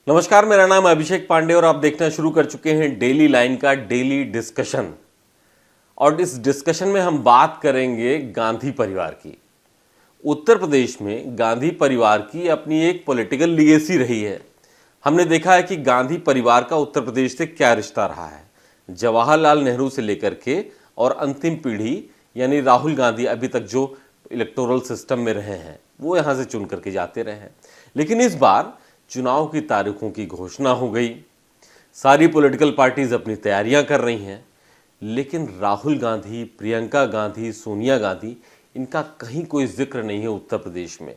नमस्कार, मेरा नाम अभिषेक पांडे और आप देखना शुरू कर चुके हैं डेली लाइन का डेली डिस्कशन। और इस डिस्कशन में हम बात करेंगे गांधी परिवार की। उत्तर प्रदेश में गांधी परिवार की अपनी एक पॉलिटिकल लीगेसी रही है। हमने देखा है कि गांधी परिवार का उत्तर प्रदेश से क्या रिश्ता रहा है। जवाहरलाल नेहरू से लेकर के और अंतिम पीढ़ी यानी राहुल गांधी अभी तक जो इलेक्टोरल सिस्टम में रहे हैं वो यहाँ से चुन करके जाते रहे हैं। लेकिन इस बार चुनाव की तारीखों की घोषणा हो गई, सारी पॉलिटिकल पार्टीज अपनी तैयारियां कर रही हैं, लेकिन राहुल गांधी, प्रियंका गांधी, सोनिया गांधी, इनका कहीं कोई जिक्र नहीं है उत्तर प्रदेश में।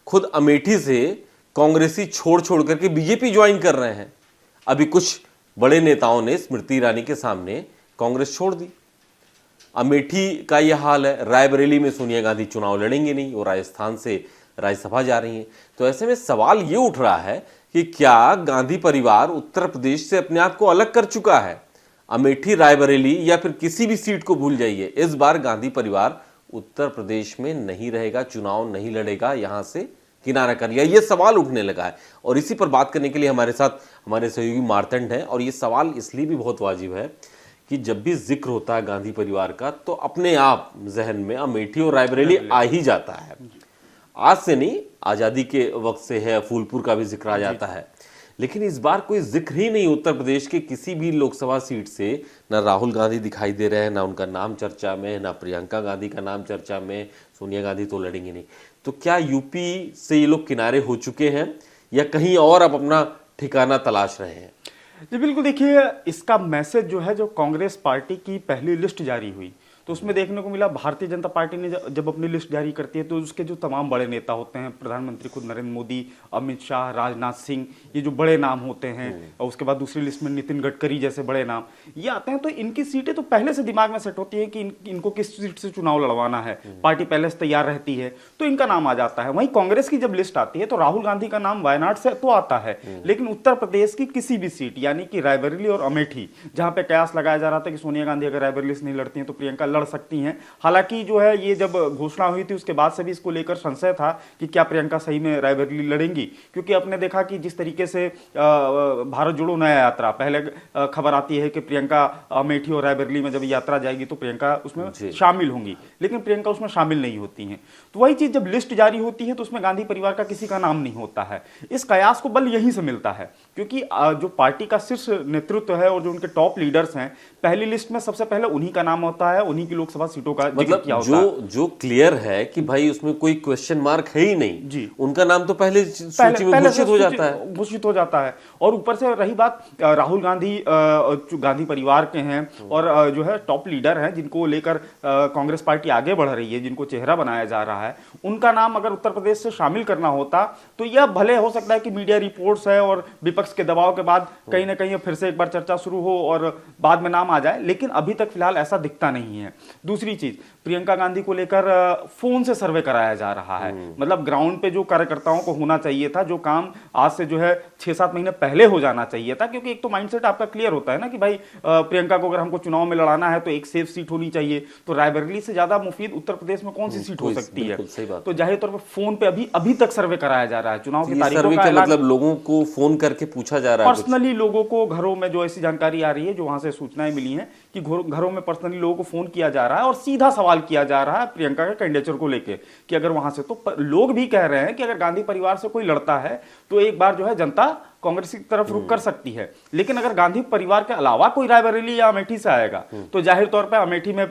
खुद अमेठी से कांग्रेसी छोड़ छोड़ करके बीजेपी ज्वाइन कर रहे हैं। अभी कुछ बड़े नेताओं ने स्मृति ईरानी के सामने कांग्रेस छोड़ दी। अमेठी का यह हाल है। रायबरेली में सोनिया गांधी चुनाव लड़ेंगे नहीं, वो राजस्थान से राज्यसभा जा रही हैं। तो ऐसे में सवाल ये उठ रहा है कि क्या गांधी परिवार उत्तर प्रदेश से अपने आप को अलग कर चुका है? अमेठी, रायबरेली या फिर किसी भी सीट को भूल जाइए, इस बार गांधी परिवार उत्तर प्रदेश में नहीं रहेगा, चुनाव नहीं लड़ेगा, यहां से किनारा कर लिया, ये सवाल उठने लगा है। और इसी पर बात करने के लिए हमारे साथ हमारे सहयोगी मार्तंड हैं। और ये सवाल इसलिए भी बहुत वाजिब है कि जब भी जिक्र होता है गांधी परिवार का तो अपने आप जहन में अमेठी और रायबरेली आ ही जाता है। आज से नहीं, आजादी के वक्त से है, फूलपुर का भी जिक्र आ जाता है। लेकिन इस बार कोई जिक्र ही नहीं उत्तर प्रदेश के किसी भी लोकसभा सीट से। ना राहुल गांधी दिखाई दे रहे हैं, ना उनका नाम चर्चा में, ना प्रियंका गांधी का नाम चर्चा में। सोनिया गांधी तो लड़ेंगे नहीं। तो क्या यूपी से ये लोग किनारे हो चुके हैं या कहीं और अब अपना ठिकाना तलाश रहे हैं? जी बिल्कुल, देखिए इसका मैसेज जो है, जो कांग्रेस पार्टी की पहली लिस्ट जारी हुई तो उसमें देखने को मिला, भारतीय जनता पार्टी ने जब अपनी लिस्ट जारी करती है तो उसके जो तमाम बड़े नेता होते हैं, प्रधानमंत्री खुद नरेंद्र मोदी, अमित शाह, राजनाथ सिंह, ये जो बड़े नाम होते हैं, और उसके बाद दूसरी लिस्ट में नितिन गडकरी जैसे बड़े नाम ये आते हैं, तो इनकी सीटें तो पहले से दिमाग में सेट होती है कि इनको किस सीट से चुनाव लड़वाना है। पार्टी पहले से तैयार रहती है तो इनका नाम आ जाता है। वहीं कांग्रेस की जब लिस्ट आती है तो राहुल गांधी का नाम वायनाड से तो आता है, लेकिन उत्तर प्रदेश की किसी भी सीट यानी कि रायबरेली और अमेठी, जहां पे कयास लगाया जा रहा था कि सोनिया गांधी अगर रायबरेली से नहीं लड़ती हैं तो प्रियंका लड़ सकती हैं। हालांकि जो है ये जब घोषणा हुई थी उसके बाद से भी इसको लेकर संशय था कि क्या प्रियंका सही में रायबरेली लड़ेंगी, क्योंकि आपने देखा कि जिस तरीके से भारत जोड़ो नया यात्रा, पहले खबर आती है कि प्रियंका अमेठी और रायबरेली में जब यात्रा जाएगी तो प्रियंका उसमें शामिल होंगी, लेकिन प्रियंका उसमें शामिल नहीं होती हैं। तो वही चीज जब लिस्ट जारी होती है तो उसमें गांधी परिवार का किसी का नाम नहीं होता है। इस कयास को बल यहीं से मिलता है, क्योंकि जो पार्टी का शीर्ष नेतृत्व है और जो उनके टॉप लीडर्स हैं, पहली लिस्ट में सबसे पहले उन्हीं का नाम होता है, उन्हीं की लोकसभा सीटों का मतलब किया होता है। जो क्लियर है कि भाई उसमें कोई क्वेश्चन मार्क है ही नहीं जी, उनका नाम तो पहले सूची में घोषित हो जाता है। और ऊपर से रही बात राहुल गांधी गांधी परिवार के हैं और जो है टॉप लीडर हैं जिनको लेकर कांग्रेस पार्टी आगे बढ़ रही है, जिनको चेहरा बनाया जा रहा है, उनका नाम अगर उत्तर प्रदेश से शामिल करना होता तो यह भले हो सकता है कि मीडिया रिपोर्ट्स है और विपक्ष के दबाव के बाद कहीं ना कहीं फिर से एक बार चर्चा शुरू हो और बाद में नाम आ जाए, लेकिन अभी तक फिलहाल ऐसा दिखता नहीं है। दूसरी चीज, प्रियंका गांधी को लेकर फोन से सर्वे कराया जा रहा है। मतलब ग्राउंड पे जो कार्यकर्ताओं को होना चाहिए था, जो काम आज से जो है 6-7 महीने पहले हो जाना चाहिए था, क्योंकि एक तो माइंडसेट आपका क्लियर होता है ना कि भाई प्रियंका को अगर हमको चुनाव में लड़ाना है तो एक सेफ सीट होनी चाहिए। तो रायबरेली से ज्यादा मुफीद उत्तर प्रदेश में कौन सी सीट हो सकती है? तो जाहिर तौर पर फोन पे अभी तक सर्वे कराया जा रहा है। चुनाव की तारीखों का मतलब लोगों को फोन करके पूछा जा रहा है, पर्सनली लोगों को घरों में जो ऐसी जानकारी आ रही है, जो वहां से सूचनाएं मिली हैं कि घरों में पर्सनली लोगों को फोन किया जा रहा है और सीधा सवाल किया जा रहा है प्रियंका के कैंडिडेचर को लेके कि अगर वहां से, तो लोग भी कह रहे हैं कि अगर गांधी परिवार से कोई लड़ता है तो एक बार जो है जनता कांग्रेस की तरफ रुख कर सकती है, लेकिन अगर गांधी परिवार के अलावा कोई रायबरेली या अमेठी से आएगा तो जाहिर तौर पर अमेठी में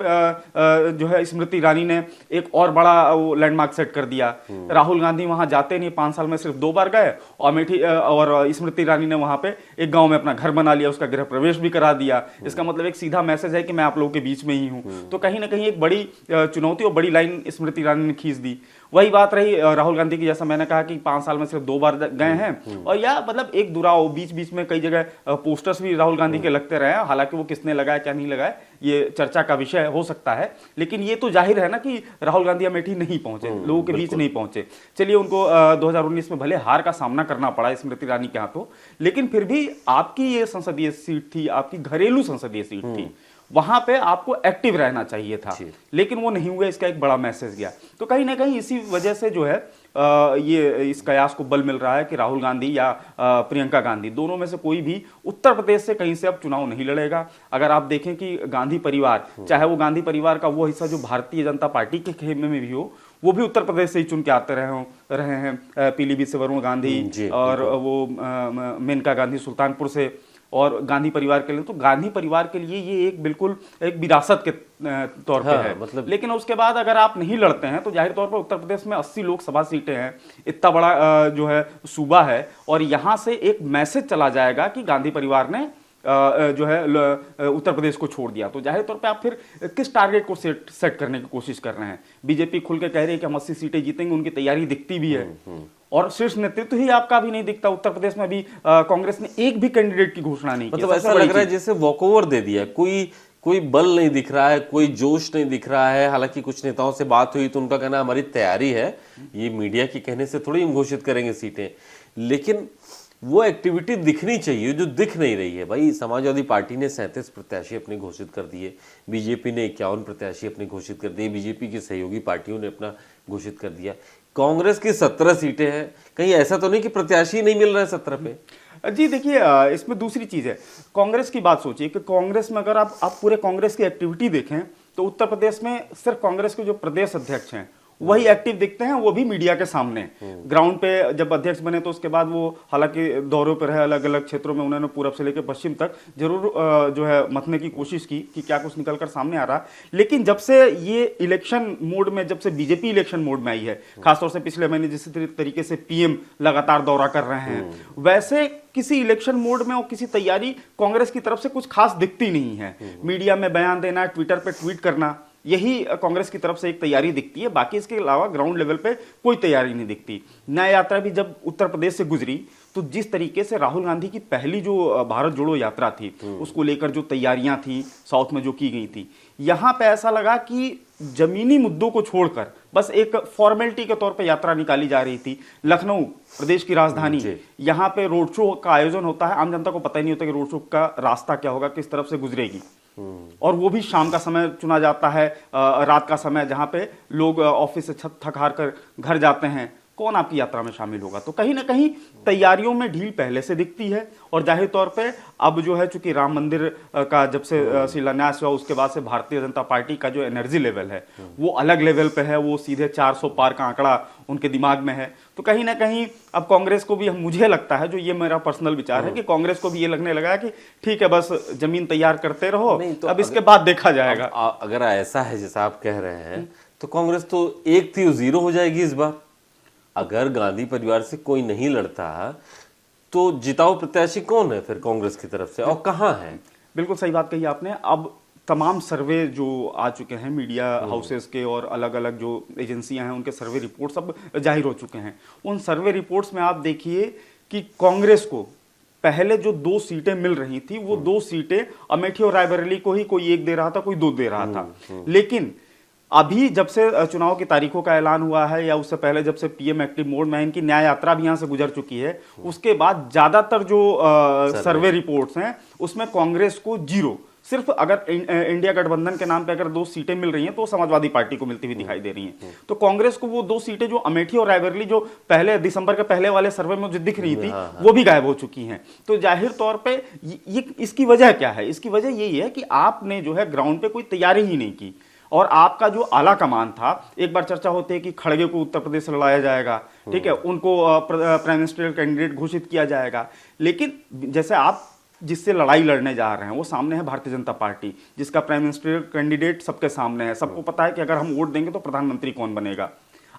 जो है स्मृति ईरानी ने एक और बड़ा लैंडमार्क सेट कर दिया। राहुल गांधी वहां जाते नहीं, 5 साल में सिर्फ 2 बार गए, और अमेठी और स्मृति ईरानी ने वहां पे एक गांव में अपना घर बना लिया, उसका गृह प्रवेश भी करा दिया। इसका मतलब एक सीधा मैसेज है कि मैं आप लोगों के बीच में ही हूं। तो कहीं ना कहीं एक बड़ी चुनौती और बड़ी लाइन स्मृति ईरानी ने खींच दी। वही बात रही राहुल गांधी की, जैसा मैंने कहा कि 5 साल में सिर्फ 2 बार गए हैं, और या मतलब एक दुराव बीच बीच में कई जगह पोस्टर्स भी राहुल गांधी के लगते रहे। हालांकि वो किसने लगाया क्या नहीं लगाया ये चर्चा का विषय हो सकता है, लेकिन ये तो जाहिर है ना कि राहुल गांधी अमेठी नहीं पहुंचे, लोगों के बीच नहीं पहुंचे। चलिए, उनको 2019 में भले हार का सामना करना पड़ा स्मृति ईरानी के हाथों, लेकिन फिर भी आपकी ये संसदीय सीट थी, आपकी घरेलू संसदीय सीट थी, वहां पे आपको एक्टिव रहना चाहिए था, लेकिन वो नहीं हुआ। इसका एक बड़ा मैसेज गया। तो कहीं ना कहीं इसी वजह से जो है ये इस कयास को बल मिल रहा है कि राहुल गांधी या प्रियंका गांधी दोनों में से कोई भी उत्तर प्रदेश से कहीं से अब चुनाव नहीं लड़ेगा। अगर आप देखें कि गांधी परिवार, चाहे वो गांधी परिवार का वो हिस्सा जो भारतीय जनता पार्टी के खेमे में भी हो, वो भी उत्तर प्रदेश से ही चुन के आते रहे हैं। पीलीभीत से वरुण गांधी और वो मेनका गांधी सुल्तानपुर से, और गांधी परिवार के लिए, तो गांधी परिवार के लिए ये एक बिल्कुल एक विरासत के तौर पे है। मतलब लेकिन उसके बाद अगर आप नहीं लड़ते हैं तो जाहिर तौर पर उत्तर प्रदेश में 80 लोकसभा सीटें हैं, इतना बड़ा जो है सूबा है, और यहां से एक मैसेज चला जाएगा कि गांधी परिवार ने जो है उत्तर प्रदेश को छोड़ दिया। तो जाहिर तौर पे आप फिर किस टारगेट को सेट करने की कोशिश कर रहे हैं? बीजेपी खुल के कह रही है कि हम 80 सीटें जीतेंगे, उनकी तैयारी दिखती भी है, और शीर्ष नेतृत्व ही आपका भी नहीं दिखता। उत्तर प्रदेश में भी कांग्रेस ने एक भी कैंडिडेट की घोषणा नहीं की। मतलब ऐसा लग रहा है जैसे वॉकओवर दे दिया, कोई बल नहीं दिख रहा है, कोई जोश नहीं दिख रहा है। हालांकि कुछ नेताओं से बात हुई तो उनका कहना हमारी तैयारी है, ये मीडिया के कहने से थोड़ी हम घोषित करेंगे सीटें, लेकिन वो एक्टिविटी दिखनी चाहिए जो दिख नहीं रही है। भाई समाजवादी पार्टी ने 37 प्रत्याशी अपने घोषित कर दिए, बीजेपी ने 51 प्रत्याशी अपने घोषित कर दिए, बीजेपी की सहयोगी पार्टियों ने अपना घोषित कर दिया, कांग्रेस की 17 सीटें हैं। कहीं ऐसा तो नहीं कि प्रत्याशी नहीं मिल रहे हैं 17 पे? जी देखिए, इसमें दूसरी चीज है, कांग्रेस की बात सोचिए कि कांग्रेस में अगर आप पूरे कांग्रेस की एक्टिविटी देखें तो उत्तर प्रदेश में सिर्फ कांग्रेस के जो प्रदेश अध्यक्ष हैं वही एक्टिव दिखते हैं, वो भी मीडिया के सामने। ग्राउंड पे जब अध्यक्ष बने तो उसके बाद वो हालांकि दौरों पर रहे, अलग अलग क्षेत्रों में उन्होंने पूरब से लेकर पश्चिम तक जरूर जो है मतने की कोशिश की कि क्या कुछ निकलकर सामने आ रहा। लेकिन जब से ये इलेक्शन मोड में, जब से बीजेपी इलेक्शन मोड में आई है, खासतौर से पिछले महीने जिस तरीके से पीएम लगातार दौरा कर रहे हैं, वैसे किसी इलेक्शन मोड में और किसी तैयारी कांग्रेस की तरफ से कुछ खास दिखती नहीं है। मीडिया में बयान देना, ट्विटर पे ट्वीट करना, यही कांग्रेस की तरफ से एक तैयारी दिखती है। बाकी इसके अलावा ग्राउंड लेवल पे कोई तैयारी नहीं दिखती। न्याय यात्रा भी जब उत्तर प्रदेश से गुजरी तो जिस तरीके से राहुल गांधी की पहली जो भारत जोड़ो यात्रा थी, उसको लेकर जो तैयारियां थी साउथ में जो की गई थी, यहां पे ऐसा लगा कि जमीनी मुद्दों को छोड़कर बस एक फॉर्मेलिटी के तौर पे यात्रा निकाली जा रही थी। लखनऊ प्रदेश की राजधानी, यहाँ पे रोड शो का आयोजन होता है, आम जनता को पता ही नहीं होता कि रोड शो का रास्ता क्या होगा, किस तरफ से गुजरेगी, और वो भी शाम का समय चुना जाता है, रात का समय, जहां पे लोग ऑफिस से थक हार कर घर जाते हैं। कौन आपकी यात्रा में शामिल होगा? तो कहीं ना कहीं तैयारियों में ढील पहले से दिखती है। और जाहिर तौर पे अब जो है, चूंकि राम मंदिर का जब से शिलान्यास हुआ उसके बाद से भारतीय जनता पार्टी का जो एनर्जी लेवल है वो अलग लेवल पे है, वो सीधे 400 पार का आंकड़ा उनके दिमाग में है। तो कहीं ना कहीं अब कांग्रेस को भी, मुझे लगता है, जो ये मेरा पर्सनल विचार है, कि कांग्रेस को भी ये लगने लगा है कि ठीक है, बस जमीन तैयार करते रहो, तो अब इसके बाद देखा जाएगा। अगर ऐसा है जैसा आप कह रहे हैं तो कांग्रेस तो एक थी, 0 हो जाएगी इस बार। अगर गांधी परिवार से कोई नहीं लड़ता तो जिताऊ प्रत्याशी कौन है फिर कांग्रेस की तरफ से, और कहां है? बिल्कुल सही बात कही आपने। अब तमाम सर्वे जो आ चुके हैं मीडिया हाउसेस के और अलग अलग जो एजेंसियां हैं, उनके सर्वे रिपोर्ट सब जाहिर हो चुके हैं। उन सर्वे रिपोर्ट्स में आप देखिए कि कांग्रेस को पहले जो 2 सीटें मिल रही थी, वो 2 सीटें अमेठी और रायबरेली को ही कोई एक दे रहा था, कोई 2 दे रहा था। लेकिन अभी जब से चुनाव की तारीखों का ऐलान हुआ है, या उससे पहले जब से पीएम एक्टिव मोड में, इनकी न्याय यात्रा भी यहां से गुजर चुकी है, उसके बाद ज्यादातर जो सर्वे रिपोर्ट्स हैं उसमें कांग्रेस को 0, सिर्फ अगर इंडिया गठबंधन के नाम पे अगर 2 सीटें मिल रही हैं तो समाजवादी पार्टी को मिलती हुई दिखाई दे रही हैं। तो कांग्रेस को वो 2 सीटें जो अमेठी और रायबरेली जो पहले दिसंबर के पहले वाले सर्वे में जो दिख रही थी, वो भी गायब हो चुकी हैं। तो जाहिर तौर पे ये इसकी वजह क्या है? इसकी वजह यही है कि आपने जो है ग्राउंड पे कोई तैयारी ही नहीं की, और आपका जो आला कमान था, एक बार चर्चा होती है कि खड़गे को उत्तर प्रदेश से लड़ाया जाएगा, ठीक है, उनको प्राइम मिनिस्टर कैंडिडेट घोषित किया जाएगा। लेकिन जैसे आप जिससे लड़ाई लड़ने जा रहे हैं वो सामने है भारतीय जनता पार्टी, जिसका प्राइम मिनिस्टर कैंडिडेट सबके सामने है, सबको पता है कि अगर हम वोट देंगे तो प्रधानमंत्री कौन बनेगा।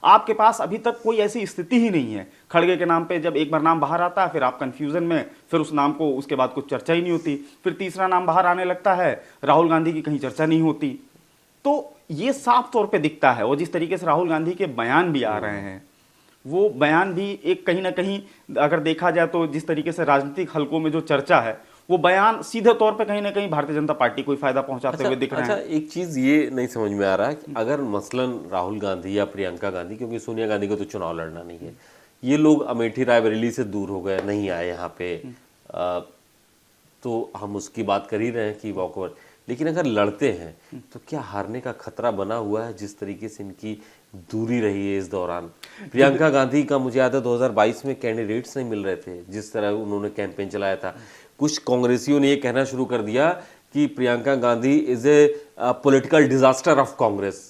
आपके पास अभी तक कोई ऐसी स्थिति ही नहीं है। खड़गे के नाम पे जब एक बार नाम बाहर आता है, फिर आप कंफ्यूजन में, फिर उस नाम को उसके बाद कुछ चर्चा ही नहीं होती, फिर तीसरा नाम बाहर आने लगता है, राहुल गांधी की कहीं चर्चा नहीं होती। तो ये साफ तौर पे दिखता है। और जिस तरीके से राहुल गांधी के बयान भी आ रहे हैं, वो बयान भी एक कहीं ना कहीं अगर देखा जाए तो जिस तरीके से राजनीतिक हलकों में जो चर्चा है, वो बयान सीधे तौर पे कहीं ना कहीं भारतीय जनता पार्टी को फायदा पहुंचाते हुए दिख रहे हैं। एक चीज ये नहीं समझ में आ रहा है कि अगर मसलन राहुल गांधी या प्रियंका गांधी, क्योंकि सोनिया गांधी को तो चुनाव लड़ना नहीं है, ये लोग अमेठी रायबरेली से दूर हो गए, नहीं आए यहाँ पे, तो हम उसकी बात कर ही रहे हैं कि वॉकओवर, लेकिन अगर लड़ते हैं तो क्या हारने का खतरा बना हुआ है, जिस तरीके से इनकी दूरी रही है इस दौरान? प्रियंका गांधी का मुझे याद है 2022 में कैंडिडेट्स नहीं मिल रहे थे, जिस तरह उन्होंने कैंपेन चलाया था। कुछ कांग्रेसियों ने ये कहना शुरू कर दिया कि Priyanka Gandhi is a political disaster of Congress,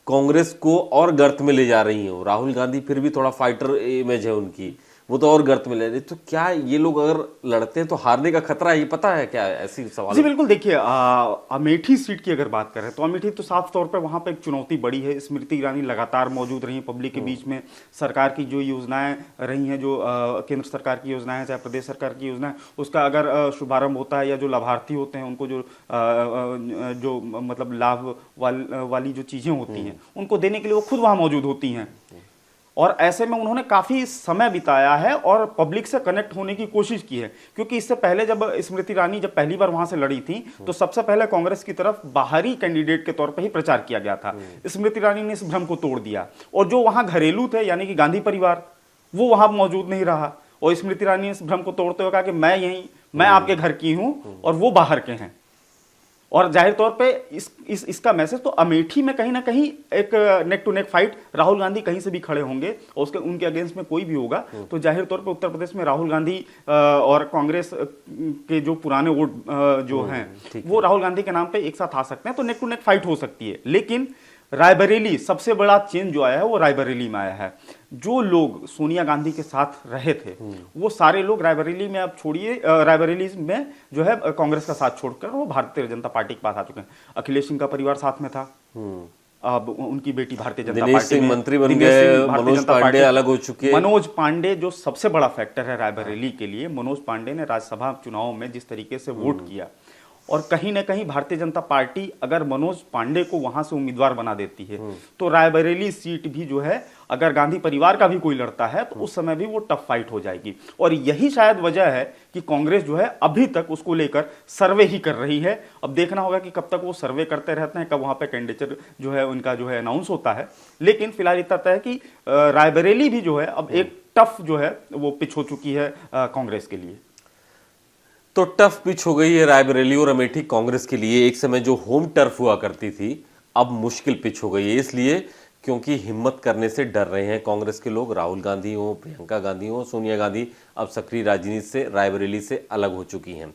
Congress को और गर्त में ले जा रही हो। राहुल गांधी फिर भी थोड़ा फाइटर इमेज है उनकी, वो तो और गर्त में ले रहे। तो क्या ये लोग अगर लड़ते हैं तो हारने का खतरा है, ये पता है क्या? ऐसी सवाल। जी बिल्कुल, देखिए अमेठी सीट की अगर बात करें तो अमेठी तो साफ तौर पर वहां पे एक चुनौती बड़ी है। स्मृति ईरानी लगातार मौजूद रही पब्लिक के बीच में। सरकार की जो योजनाएं रही हैं, जो केंद्र सरकार की योजनाएं हैं, चाहे प्रदेश सरकार की योजनाएं, उसका अगर शुभारंभ होता है या जो लाभार्थी होते हैं उनको जो मतलब लाभ वाली जो चीजें होती हैं उनको देने के लिए वो खुद वहां मौजूद होती हैं। और ऐसे में उन्होंने काफी समय बिताया है और पब्लिक से कनेक्ट होने की कोशिश की है, क्योंकि इससे पहले जब स्मृति ईरानी जब पहली बार वहां से लड़ी थी तो सबसे पहले कांग्रेस की तरफ बाहरी कैंडिडेट के तौर पर ही प्रचार किया गया था। स्मृति ईरानी ने इस भ्रम को तोड़ दिया और जो वहां घरेलू थे यानी कि गांधी परिवार, वो वहां मौजूद नहीं रहा और स्मृति ईरानी ने इस भ्रम को तोड़ते हुए कहा कि मैं आपके घर की हूं और वो बाहर के हैं। और जाहिर तौर पे इसका मैसेज तो अमेठी में कहीं ना कहीं एक neck to neck fight, Rahul Gandhi कहीं से भी खड़े होंगे और उनके अगेंस्ट में कोई भी होगा तो जाहिर तौर पे उत्तर प्रदेश में राहुल गांधी और कांग्रेस के जो पुराने वोट जो हैं वो राहुल गांधी के नाम पे एक साथ आ सकते हैं, तो नेक टू नेक फाइट हो सकती है। लेकिन रायबरेली सबसे बड़ा चेंज जो आया है वो रायबरेली में आया है। जो लोग सोनिया गांधी के साथ रहे थे वो सारे लोग रायबरेली में, अब छोड़िए रायबरेली में जो है कांग्रेस का साथ छोड़कर वो भारतीय जनता पार्टी के पास आ चुके हैं। अखिलेश सिंह का परिवार साथ में था, अब उनकी बेटी भारतीय जनता पार्टी में, मंत्री बन गए, मनोज पांडे अलग हो चुके। मनोज पांडे जो सबसे बड़ा फैक्टर है रायबरेली के लिए, मनोज पांडे ने राज्यसभा चुनाव में जिस तरीके से वोट किया और कहीं ना कहीं भारतीय जनता पार्टी अगर मनोज पांडे को वहां से उम्मीदवार बना देती है तो रायबरेली सीट भी जो है अगर गांधी परिवार का भी कोई लड़ता है तो उस समय भी वो टफ फाइट हो जाएगी। और यही शायद वजह है कि कांग्रेस जो है अभी तक उसको लेकर सर्वे ही कर रही है। अब देखना होगा कि कब तक वो सर्वे करते रहते हैं, कब वहां पे कैंडिडेट जो है उनका जो है अनाउंस होता है। लेकिन फिलहाल इतना तय है कि रायबरेली भी जो है अब एक टफ जो है वो पिच हो चुकी है कांग्रेस के लिए। तो टफ पिच हो गई है रायबरेली और अमेठी कांग्रेस के लिए। एक समय जो होम टर्फ हुआ करती थी अब मुश्किल पिच हो गई है, इसलिए क्योंकि हिम्मत करने से डर रहे हैं कांग्रेस के लोग। राहुल गांधी हो, प्रियंका गांधी हो, सोनिया गांधी अब सक्रिय राजनीति से रायबरेली से अलग हो चुकी हैं।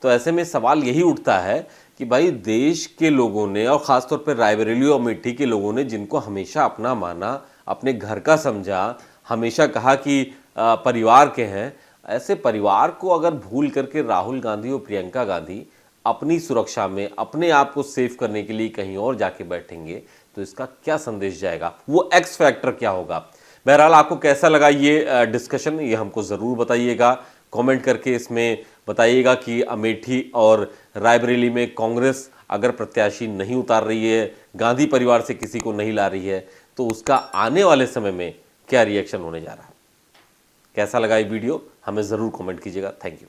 तो ऐसे में सवाल यही उठता है कि भाई देश के लोगों ने और ख़ासतौर पर रायबरेली और अमेठी के लोगों ने, जिनको हमेशा अपना माना, अपने घर का समझा, हमेशा कहा कि परिवार के हैं, ऐसे परिवार को अगर भूल करके राहुल गांधी और प्रियंका गांधी अपनी सुरक्षा में अपने आप को सेव करने के लिए कहीं और जाके बैठेंगे तो इसका क्या संदेश जाएगा, वो एक्स फैक्टर क्या होगा? बहरहाल आपको कैसा लगा ये डिस्कशन, ये हमको ज़रूर बताइएगा। कमेंट करके इसमें बताइएगा कि अमेठी और रायबरेली में कांग्रेस अगर प्रत्याशी नहीं उतार रही है, गांधी परिवार से किसी को नहीं ला रही है, तो उसका आने वाले समय में क्या रिएक्शन होने जा रहा है। कैसा लगा ये वीडियो हमें ज़रूर कमेंट कीजिएगा। Thank you.